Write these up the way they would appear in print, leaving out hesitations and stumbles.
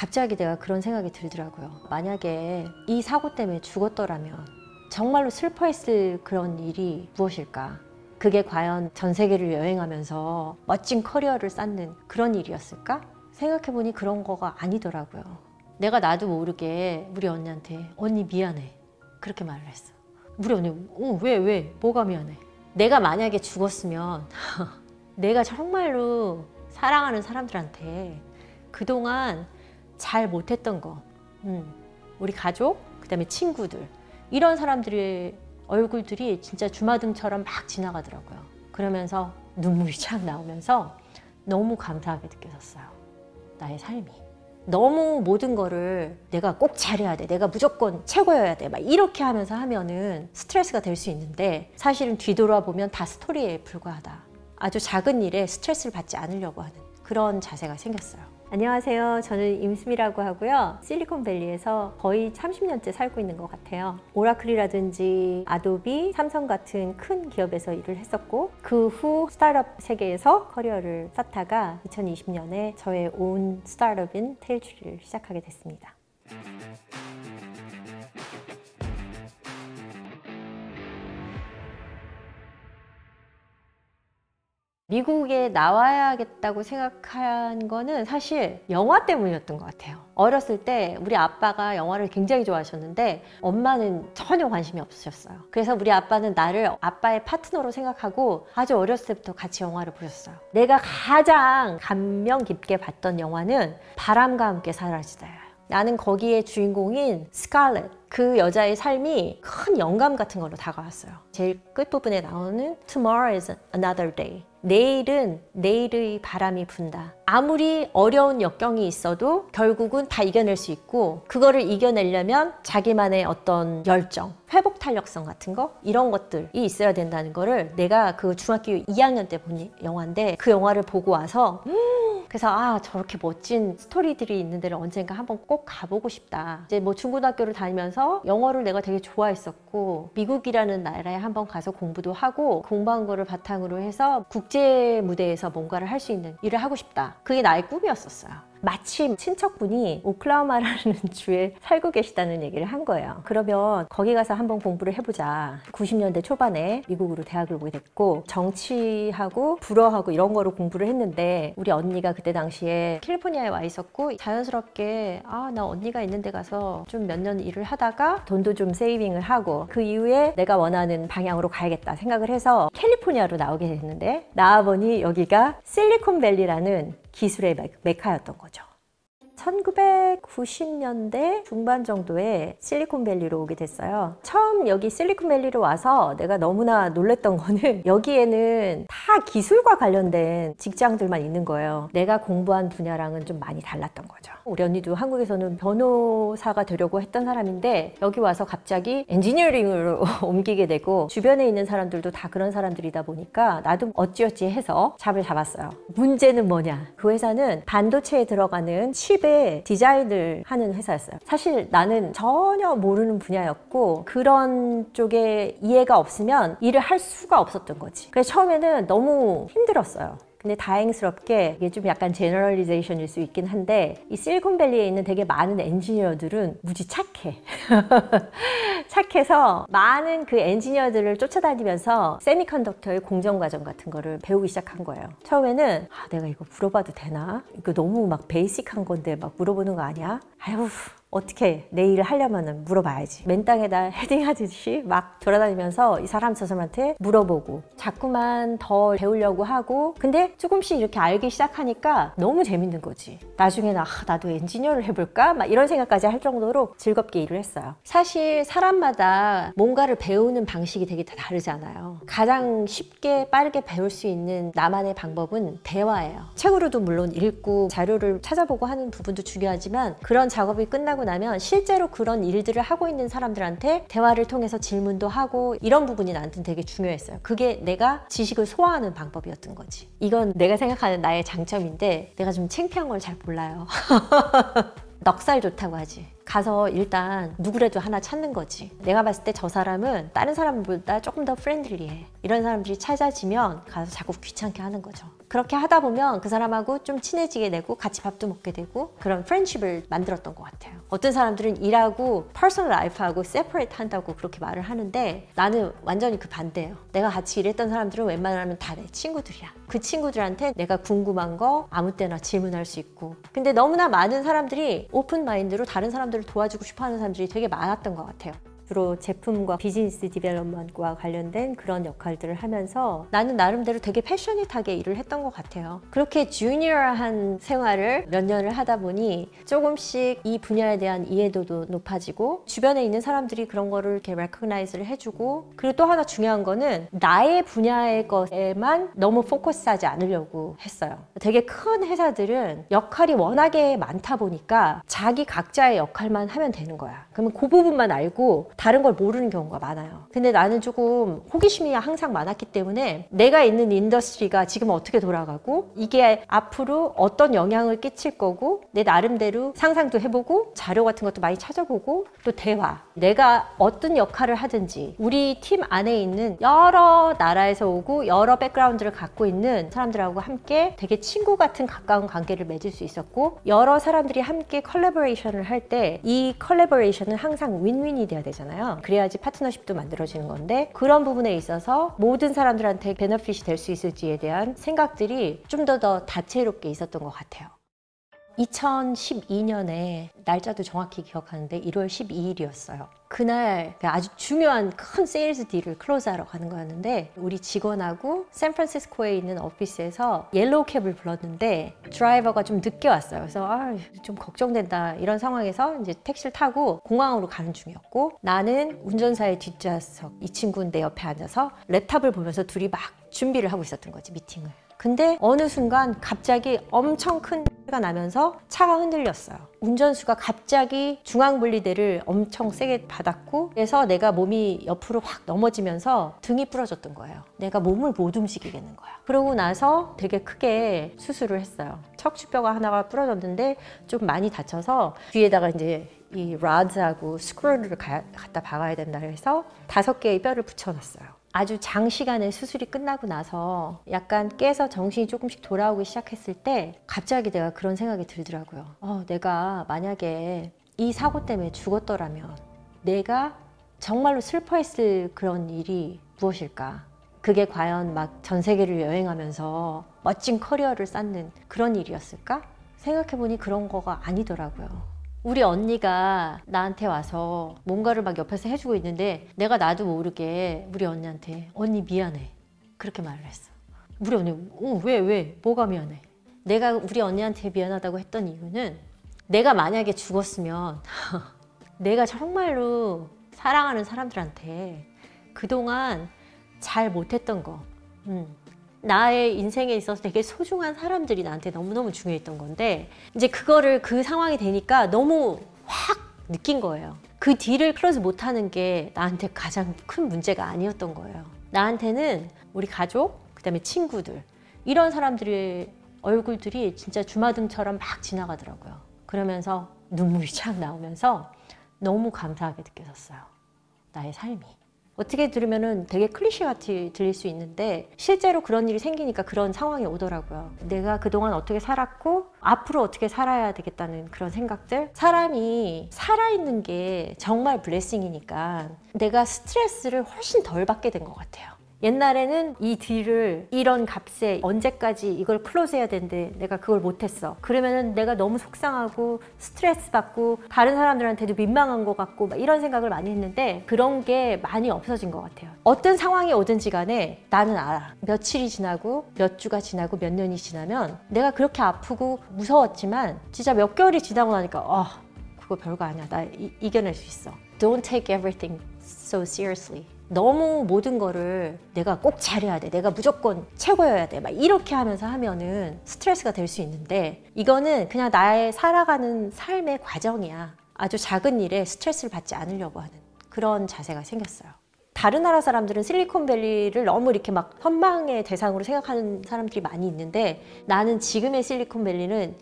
갑자기 내가 그런 생각이 들더라고요. 만약에 이 사고 때문에 죽었더라면 정말로 슬퍼했을 그런 일이 무엇일까? 그게 과연 전 세계를 여행하면서 멋진 커리어를 쌓는 그런 일이었을까? 생각해보니 그런 거가 아니더라고요. 내가 나도 모르게 우리 언니한테 언니 미안해 그렇게 말을 했어. 우리 언니 왜? 뭐가 미안해? 내가 만약에 죽었으면 내가 정말로 사랑하는 사람들한테 그동안 잘 못했던 거 우리 가족, 그 다음에 친구들 이런 사람들의 얼굴들이 진짜 주마등처럼 막 지나가더라고요. 그러면서 눈물이 착 나오면서 너무 감사하게 느껴졌어요. 나의 삶이. 너무 모든 거를 내가 꼭 잘해야 돼. 내가 무조건 최고여야 돼. 막 이렇게 하면서 하면은 스트레스가 될 수 있는데 사실은 뒤돌아보면 다 스토리에 불과하다. 아주 작은 일에 스트레스를 받지 않으려고 하는 그런 자세가 생겼어요. 안녕하세요. 저는 임수미라고 하고요. 실리콘밸리에서 거의 30년째 살고 있는 것 같아요. 오라클이라든지 아도비, 삼성 같은 큰 기업에서 일을 했었고 그 후 스타트업 세계에서 커리어를 쌓다가 2020년에 저의 온 스타트업인 테일트리를 시작하게 됐습니다. 미국에 나와야겠다고 생각한 거는 사실 영화 때문이었던 것 같아요. 어렸을 때 우리 아빠가 영화를 굉장히 좋아하셨는데 엄마는 전혀 관심이 없으셨어요. 그래서 우리 아빠는 나를 아빠의 파트너로 생각하고 아주 어렸을 때부터 같이 영화를 보셨어요. 내가 가장 감명 깊게 봤던 영화는 바람과 함께 사라지다예요. 나는 거기에 주인공인 스칼렛, 그 여자의 삶이 큰 영감 같은 걸로 다가왔어요. 제일 끝부분에 나오는 Tomorrow is another day. 내일은 내일의 바람이 분다. 아무리 어려운 역경이 있어도 결국은 다 이겨낼 수 있고 그거를 이겨내려면 자기만의 어떤 열정, 회복 탄력성 같은 거 이런 것들이 있어야 된다는 거를 내가 그 중학교 2학년 때 본 영화인데 그 영화를 보고 와서 그래서 저렇게 멋진 스토리들이 있는 데를 언젠가 한번 꼭 가보고 싶다. 이제 뭐 중고등학교를 다니면서 영어를 내가 되게 좋아했었고 미국이라는 나라에 한번 가서 공부도 하고 공부한 거를 바탕으로 해서 국제 무대에서 뭔가를 할 수 있는 일을 하고 싶다. 그게 나의 꿈이었었어요. 마침 친척분이 오클라호마라는 주에 살고 계시다는 얘기를 한 거예요. 그러면 거기 가서 한번 공부를 해보자. 90년대 초반에 미국으로 대학을 오게 됐고 정치하고 불어하고 이런 거로 공부를 했는데 우리 언니가 그때 당시에 캘리포니아에 와 있었고 자연스럽게 나 언니가 있는 데 가서 좀 몇 년 일을 하다가 돈도 좀 세이빙을 하고 그 이후에 내가 원하는 방향으로 가야겠다 생각을 해서 캘리포니아로 나오게 됐는데 나와보니 여기가 실리콘밸리라는 기술의 메카였던 거죠. 1990년대 중반 정도에 실리콘밸리로 오게 됐어요. 처음 여기 실리콘밸리로 와서 내가 너무나 놀랬던 거는 여기에는 다 기술과 관련된 직장들만 있는 거예요. 내가 공부한 분야랑은 좀 많이 달랐던 거죠. 우리 언니도 한국에서는 변호사가 되려고 했던 사람인데 여기 와서 갑자기 엔지니어링으로 옮기게 되고 주변에 있는 사람들도 다 그런 사람들이다 보니까 나도 어찌어찌 해서 잡을 잡았어요. 문제는 뭐냐? 그 회사는 반도체에 들어가는 칩의 디자인을 하는 회사였어요. 사실 나는 전혀 모르는 분야였고 그런 쪽에 이해가 없으면 일을 할 수가 없었던 거지. 그래서 처음에는 너무 힘들었어요. 근데 다행스럽게 이게 좀 약간 제너럴리제이션일 수 있긴 한데 이 실리콘밸리에 있는 되게 많은 엔지니어들은 무지 착해. 착해서 많은 그 엔지니어들을 쫓아다니면서 세미컨덕터의 공정 과정 같은 거를 배우기 시작한 거예요. 처음에는 내가 이거 물어봐도 되나? 이거 너무 막 베이직한 건데 막 물어보는 거 아니야? 아유 어떻게 내 일을 하려면 물어봐야지. 맨 땅에다 헤딩하듯이 막 돌아다니면서 이 사람 저 사람한테 물어보고 자꾸만 더 배우려고 하고 근데 조금씩 이렇게 알기 시작하니까 너무 재밌는 거지. 나중에는 나도 엔지니어를 해볼까? 막 이런 생각까지 할 정도로 즐겁게 일을 했어요. 사실 사람마다 뭔가를 배우는 방식이 되게 다 다르잖아요. 가장 쉽게 빠르게 배울 수 있는 나만의 방법은 대화예요. 책으로도 물론 읽고 자료를 찾아보고 하는 부분도 중요하지만 그런 작업이 끝나고 나면 실제로 그런 일들을 하고 있는 사람들한테 대화를 통해서 질문도 하고 이런 부분이 나한테는 되게 중요했어요. 그게 내가 지식을 소화하는 방법이었던 거지. 이건 내가 생각하는 나의 장점인데 내가 좀 창피한 걸 잘 몰라요. 넉살 좋다고 하지. 가서 일단 누구라도 하나 찾는 거지. 내가 봤을 때 저 사람은 다른 사람보다 조금 더 프렌들리해. 이런 사람들이 찾아지면 가서 자꾸 귀찮게 하는 거죠. 그렇게 하다 보면 그 사람하고 좀 친해지게 되고 같이 밥도 먹게 되고 그런 프렌십을 만들었던 것 같아요. 어떤 사람들은 일하고 퍼스널 라이프하고 세퍼레이트 한다고 그렇게 말을 하는데 나는 완전히 그 반대예요. 내가 같이 일했던 사람들은 웬만하면 다 내 친구들이야. 그 친구들한테 내가 궁금한 거 아무 때나 질문할 수 있고. 근데 너무나 많은 사람들이 오픈 마인드로 다른 사람들을 도와주고 싶어하는 사람들이 되게 많았던 것 같아요. 주로 제품과 비즈니스 디벨롭먼트와 관련된 그런 역할들을 하면서 나는 나름대로 되게 패셔닛하게 일을 했던 것 같아요. 그렇게 주니어한 생활을 몇 년을 하다 보니 조금씩 이 분야에 대한 이해도도 높아지고 주변에 있는 사람들이 그런 거를 이렇게 레코그나이즈를 해주고 그리고 또 하나 중요한 거는 나의 분야의 것에만 너무 포커스하지 않으려고 했어요. 되게 큰 회사들은 역할이 워낙에 많다 보니까 자기 각자의 역할만 하면 되는 거야. 그러면 그 부분만 알고 다른 걸 모르는 경우가 많아요. 근데 나는 조금 호기심이 항상 많았기 때문에 내가 있는 인더스트리가 지금 어떻게 돌아가고 이게 앞으로 어떤 영향을 끼칠 거고 내 나름대로 상상도 해보고 자료 같은 것도 많이 찾아보고 또 대화, 내가 어떤 역할을 하든지 우리 팀 안에 있는 여러 나라에서 오고 여러 백그라운드를 갖고 있는 사람들하고 함께 되게 친구 같은 가까운 관계를 맺을 수 있었고 여러 사람들이 함께 컬래버레이션을 할 때 이 컬래버레이션은 항상 윈윈이 돼야 되잖아요. 그래야지 파트너십도 만들어지는 건데 그런 부분에 있어서 모든 사람들한테 베너핏이 될 수 있을지에 대한 생각들이 좀 더 다채롭게 있었던 것 같아요. 2012년에 날짜도 정확히 기억하는데 1월 12일이었어요. 그날 아주 중요한 큰 세일즈 딜을 클로즈하러 가는 거였는데 우리 직원하고 샌프란시스코에 있는 오피스에서 옐로우 캡을 불렀는데 드라이버가 좀 늦게 왔어요. 그래서 좀 걱정된다 이런 상황에서 이제 택시를 타고 공항으로 가는 중이었고 나는 운전사의 뒷좌석 이 친구는 내 옆에 앉아서 랩탑을 보면서 둘이 막 준비를 하고 있었던 거지 미팅을. 근데 어느 순간 갑자기 엄청 큰 가 나면서 차가 흔들렸어요. 운전수가 갑자기 중앙분리대를 엄청 세게 받았고 그래서 내가 몸이 옆으로 확 넘어지면서 등이 부러졌던 거예요. 내가 몸을 못 움직이겠는 거야. 그러고 나서 되게 크게 수술을 했어요. 척추뼈가 하나가 부러졌는데 좀 많이 다쳐서 뒤에다가 이제 이 라드하고 스크루를 갖다 박아야 된다 해서 5개의 뼈를 붙여놨어요. 아주 장시간의 수술이 끝나고 나서 약간 깨서 정신이 조금씩 돌아오기 시작했을 때 갑자기 내가 그런 생각이 들더라고요. 내가 만약에 이 사고 때문에 죽었더라면 내가 정말로 슬퍼했을 그런 일이 무엇일까? 그게 과연 막 전 세계를 여행하면서 멋진 커리어를 쌓는 그런 일이었을까? 생각해보니 그런 거가 아니더라고요. 우리 언니가 나한테 와서 뭔가를 막 옆에서 해주고 있는데 내가 나도 모르게 우리 언니한테 언니 미안해 그렇게 말을 했어. 우리 언니 왜? 뭐가 미안해? 내가 우리 언니한테 미안하다고 했던 이유는 내가 만약에 죽었으면 내가 정말로 사랑하는 사람들한테 그동안 잘 못했던 거 나의 인생에 있어서 되게 소중한 사람들이 나한테 너무너무 중요했던 건데 이제 그거를 그 상황이 되니까 너무 확 느낀 거예요. 그 딜을 클로즈 못하는 게 나한테 가장 큰 문제가 아니었던 거예요. 나한테는 우리 가족, 그 다음에 친구들 이런 사람들의 얼굴들이 진짜 주마등처럼 막 지나가더라고요. 그러면서 눈물이 착 나오면서 너무 감사하게 느껴졌어요. 나의 삶이. 어떻게 들으면 되게 클리셰같이 들릴 수 있는데 실제로 그런 일이 생기니까 그런 상황이 오더라고요. 내가 그동안 어떻게 살았고 앞으로 어떻게 살아야 되겠다는 그런 생각들. 사람이 살아있는 게 정말 블레싱이니까 내가 스트레스를 훨씬 덜 받게 된 것 같아요. 옛날에는 이 딜을 이런 값에 언제까지 이걸 클로즈 해야 되는데 내가 그걸 못했어. 그러면은 내가 너무 속상하고 스트레스 받고 다른 사람들한테도 민망한 것 같고 막 이런 생각을 많이 했는데 그런 게 많이 없어진 것 같아요. 어떤 상황이 오든지 간에 나는 알아. 며칠이 지나고 몇 주가 지나고 몇 년이 지나면 내가 그렇게 아프고 무서웠지만 진짜 몇 개월이 지나고 나니까 그거 별거 아니야. 나 이겨낼 수 있어. Don't take everything so seriously. 너무 모든 거를 내가 꼭 잘해야 돼. 내가 무조건 최고여야 돼. 막 이렇게 하면서 하면은 스트레스가 될 수 있는데 이거는 그냥 나의 살아가는 삶의 과정이야. 아주 작은 일에 스트레스를 받지 않으려고 하는 그런 자세가 생겼어요. 다른 나라 사람들은 실리콘밸리를 너무 이렇게 막 선망의 대상으로 생각하는 사람들이 많이 있는데 나는 지금의 실리콘밸리는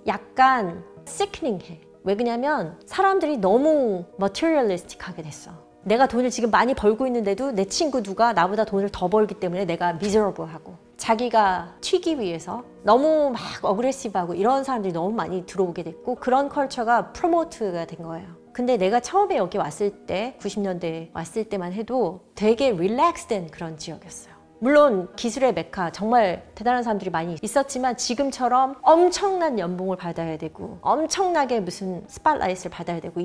약간 sickening해. 왜 그러냐면 사람들이 너무 materialistic하게 됐어. 내가 돈을 지금 많이 벌고 있는데도 내 친구 누가 나보다 돈을 더 벌기 때문에 내가 miserable하고 자기가 튀기 위해서 너무 막 어그레시브하고 이런 사람들이 너무 많이 들어오게 됐고 그런 컬처가 프로모트가 된 거예요. 근데 내가 처음에 여기 왔을 때 90년대 왔을 때만 해도 되게 릴렉스된 그런 지역이었어요. 물론 기술의 메카 정말 대단한 사람들이 많이 있었지만 지금처럼 엄청난 연봉을 받아야 되고 엄청나게 무슨 스팟라이트를 받아야 되고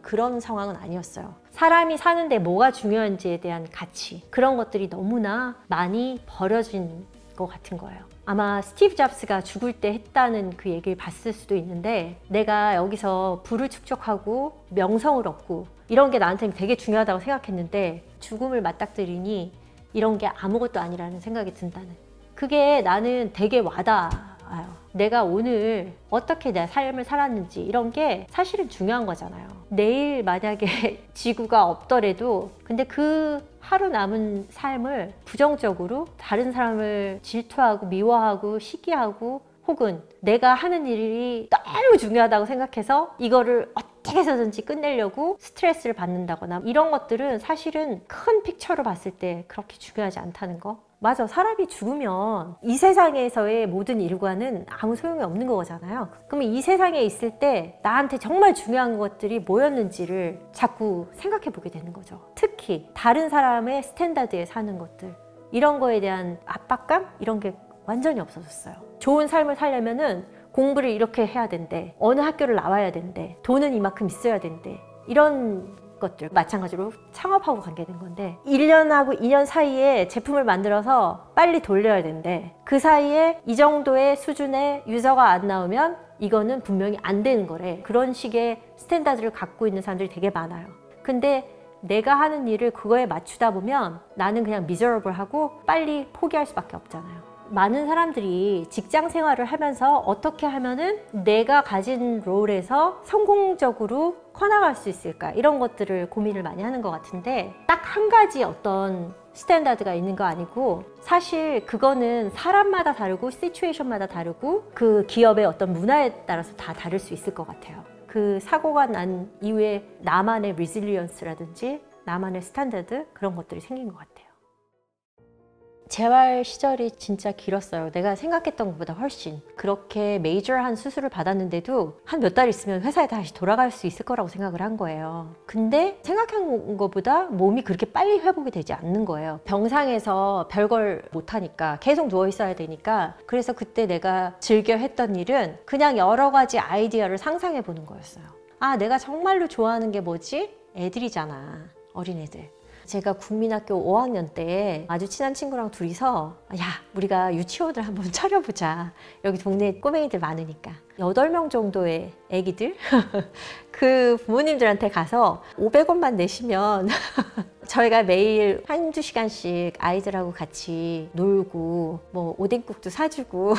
그런 상황은 아니었어요. 사람이 사는데 뭐가 중요한지에 대한 가치 그런 것들이 너무나 많이 버려진 것 같은 거예요. 아마 스티브 잡스가 죽을 때 했다는 그 얘기를 봤을 수도 있는데 내가 여기서 부를 축적하고 명성을 얻고 이런 게 나한테는 되게 중요하다고 생각했는데 죽음을 맞닥뜨리니 이런 게 아무것도 아니라는 생각이 든다는 그게 나는 되게 와닿아요. 내가 오늘 어떻게 내 삶을 살았는지 이런 게 사실은 중요한 거잖아요. 내일 만약에 지구가 없더라도 근데 그 하루 남은 삶을 부정적으로 다른 사람을 질투하고 미워하고 시기하고 혹은 내가 하는 일이 너무 중요하다고 생각해서 이거를 어떻게 해서든지 끝내려고 스트레스를 받는다거나 이런 것들은 사실은 큰 픽처로 봤을 때 그렇게 중요하지 않다는 거. 맞아, 사람이 죽으면 이 세상에서의 모든 일과는 아무 소용이 없는 거잖아요. 그러면 이 세상에 있을 때 나한테 정말 중요한 것들이 뭐였는지를 자꾸 생각해 보게 되는 거죠. 특히 다른 사람의 스탠다드에 사는 것들 이런 거에 대한 압박감 이런 게 완전히 없어졌어요. 좋은 삶을 살려면은 공부를 이렇게 해야 된대, 어느 학교를 나와야 된대, 돈은 이만큼 있어야 된대 이런 것들 마찬가지로 창업하고 관계된 건데 1년하고 2년 사이에 제품을 만들어서 빨리 돌려야 된대. 그 사이에 이 정도의 수준의 유저가 안 나오면 이거는 분명히 안 되는 거래. 그런 식의 스탠다드를 갖고 있는 사람들이 되게 많아요. 근데 내가 하는 일을 그거에 맞추다 보면 나는 그냥 미저러블하고 빨리 포기할 수밖에 없잖아요. 많은 사람들이 직장 생활을 하면서 어떻게 하면은 내가 가진 롤에서 성공적으로 커나갈 수 있을까 이런 것들을 고민을 많이 하는 것 같은데 딱 한 가지 어떤 스탠다드가 있는 거 아니고 사실 그거는 사람마다 다르고 시츄에이션마다 다르고 그 기업의 어떤 문화에 따라서 다 다를 수 있을 것 같아요. 그 사고가 난 이후에 나만의 리질리언스라든지 나만의 스탠다드 그런 것들이 생긴 것 같아요. 재활 시절이 진짜 길었어요. 내가 생각했던 것보다 훨씬. 그렇게 메이저한 수술을 받았는데도 한 몇 달 있으면 회사에 다시 돌아갈 수 있을 거라고 생각을 한 거예요. 근데 생각한 것보다 몸이 그렇게 빨리 회복이 되지 않는 거예요. 병상에서 별걸 못하니까 계속 누워 있어야 되니까 그래서 그때 내가 즐겨 했던 일은 그냥 여러 가지 아이디어를 상상해 보는 거였어요. 아, 내가 정말로 좋아하는 게 뭐지? 애들이잖아. 어린애들. 제가 국민학교 5학년 때 아주 친한 친구랑 둘이서 야, 우리가 유치원을 한번 차려보자. 여기 동네에 꼬맹이들 많으니까 8명 정도의 애기들 그 부모님들한테 가서 500원만 내시면 저희가 매일 한두 시간씩 아이들하고 같이 놀고 뭐 오뎅국도 사주고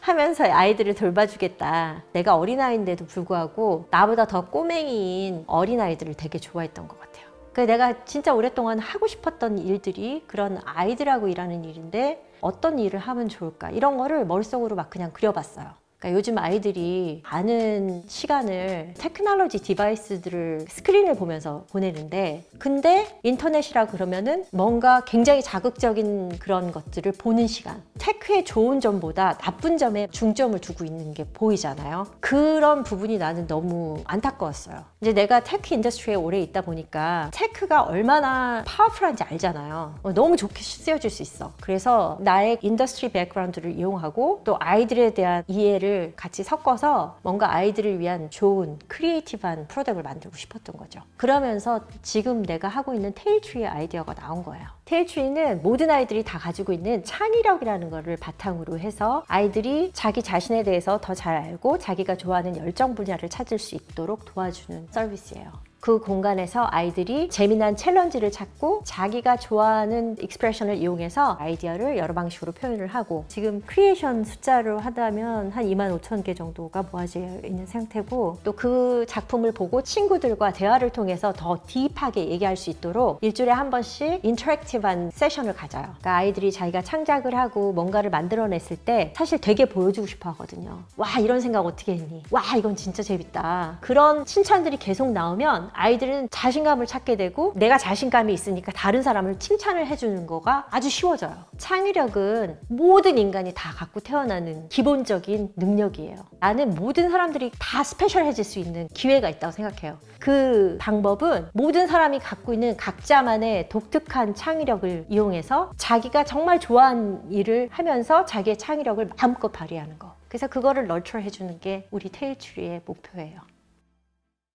하면서 아이들을 돌봐주겠다. 내가 어린아이인데도 불구하고 나보다 더 꼬맹이인 어린아이들을 되게 좋아했던 것 같아요. 내가 진짜 오랫동안 하고 싶었던 일들이 그런 아이들하고 일하는 일인데 어떤 일을 하면 좋을까 이런 거를 머릿속으로 막 그냥 그려봤어요. 그러니까 요즘 아이들이 많은 시간을 테크놀로지 디바이스들을 스크린을 보면서 보내는데 근데 인터넷이라 그러면은 뭔가 굉장히 자극적인 그런 것들을 보는 시간 테크의 좋은 점보다 나쁜 점에 중점을 두고 있는 게 보이잖아요. 그런 부분이 나는 너무 안타까웠어요. 이제 내가 테크 인더스트리에 오래 있다 보니까 테크가 얼마나 파워풀한지 알잖아요. 너무 좋게 쓰여질 수 있어. 그래서 나의 인더스트리 백그라운드를 이용하고 또 아이들에 대한 이해를 같이 섞어서 뭔가 아이들을 위한 좋은 크리에이티브한 프로덕트를 만들고 싶었던 거죠. 그러면서 지금 내가 하고 있는 테일트리의 아이디어가 나온 거예요. 테일트리는 모든 아이들이 다 가지고 있는 창의력이라는 거를 바탕으로 해서 아이들이 자기 자신에 대해서 더 잘 알고 자기가 좋아하는 열정 분야를 찾을 수 있도록 도와주는 서비스예요. 그 공간에서 아이들이 재미난 챌린지를 찾고 자기가 좋아하는 익스프레션을 이용해서 아이디어를 여러 방식으로 표현을 하고 지금 크리에이션 숫자로 하다면 한 25,000개 정도가 모아져 있는 상태고 또 그 작품을 보고 친구들과 대화를 통해서 더 딥하게 얘기할 수 있도록 일주일에 한 번씩 인터랙티브한 세션을 가져요. 그러니까 아이들이 자기가 창작을 하고 뭔가를 만들어냈을 때 사실 되게 보여주고 싶어 하거든요. 와, 이런 생각 어떻게 했니? 와, 이건 진짜 재밌다. 그런 칭찬들이 계속 나오면 아이들은 자신감을 찾게 되고 내가 자신감이 있으니까 다른 사람을 칭찬을 해주는 거가 아주 쉬워져요. 창의력은 모든 인간이 다 갖고 태어나는 기본적인 능력이에요. 나는 모든 사람들이 다 스페셜해질 수 있는 기회가 있다고 생각해요. 그 방법은 모든 사람이 갖고 있는 각자만의 독특한 창의력을 이용해서 자기가 정말 좋아하는 일을 하면서 자기의 창의력을 마음껏 발휘하는 거. 그래서 그거를 널처 해주는 게 우리 테일트리의 목표예요.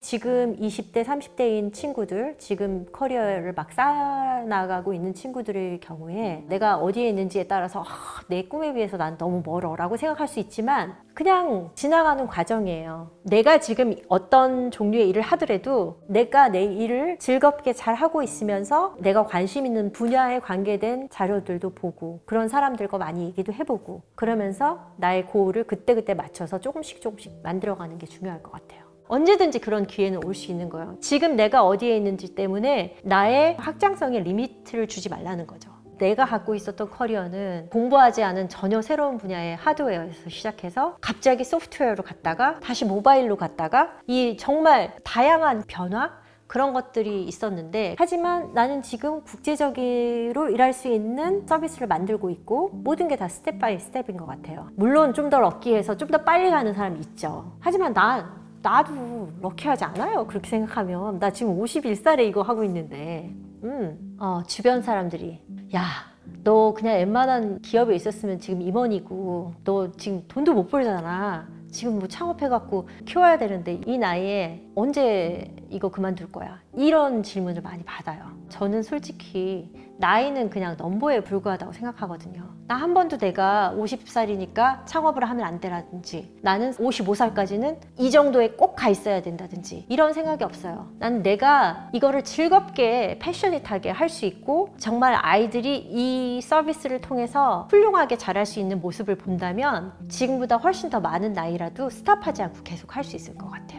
지금 20대, 30대인 친구들, 지금 커리어를 막 쌓아나가고 있는 친구들의 경우에 내가 어디에 있는지에 따라서 내 꿈에 비해서 난 너무 멀어 라고 생각할 수 있지만 그냥 지나가는 과정이에요. 내가 지금 어떤 종류의 일을 하더라도 내가 내 일을 즐겁게 잘 하고 있으면서 내가 관심 있는 분야에 관계된 자료들도 보고 그런 사람들과 많이 얘기도 해보고 그러면서 나의 고울을 그때그때 맞춰서 조금씩 만들어가는 게 중요할 것 같아요. 언제든지 그런 기회는 올 수 있는 거예요. 지금 내가 어디에 있는지 때문에 나의 확장성에 리미트를 주지 말라는 거죠. 내가 갖고 있었던 커리어는 공부하지 않은 전혀 새로운 분야의 하드웨어에서 시작해서 갑자기 소프트웨어로 갔다가 다시 모바일로 갔다가 이 정말 다양한 변화? 그런 것들이 있었는데 하지만 나는 지금 국제적으로 일할 수 있는 서비스를 만들고 있고 모든 게 다 스텝 바이 스텝인 것 같아요. 물론 좀 더 럭키해서 좀 더 빨리 가는 사람이 있죠. 하지만 나도 럭키하지 않아요. 그렇게 생각하면 나 지금 51살에 이거 하고 있는데 주변 사람들이 야, 너 그냥 웬만한 기업에 있었으면 지금 임원이고 너 지금 돈도 못 벌잖아. 지금 뭐 창업해갖고 키워야 되는데 이 나이에 언제 이거 그만둘 거야? 이런 질문을 많이 받아요. 저는 솔직히 나이는 그냥 넘버에 불과하다고 생각하거든요. 나 한 번도 내가 50살이니까 창업을 하면 안 되라든지 나는 55살까지는 이 정도에 꼭 가 있어야 된다든지 이런 생각이 없어요. 나는 내가 이거를 즐겁게 패셔닛하게 할 수 있고 정말 아이들이 이 서비스를 통해서 훌륭하게 자랄 수 있는 모습을 본다면 지금보다 훨씬 더 많은 나이라도 스탑하지 않고 계속 할 수 있을 것 같아요.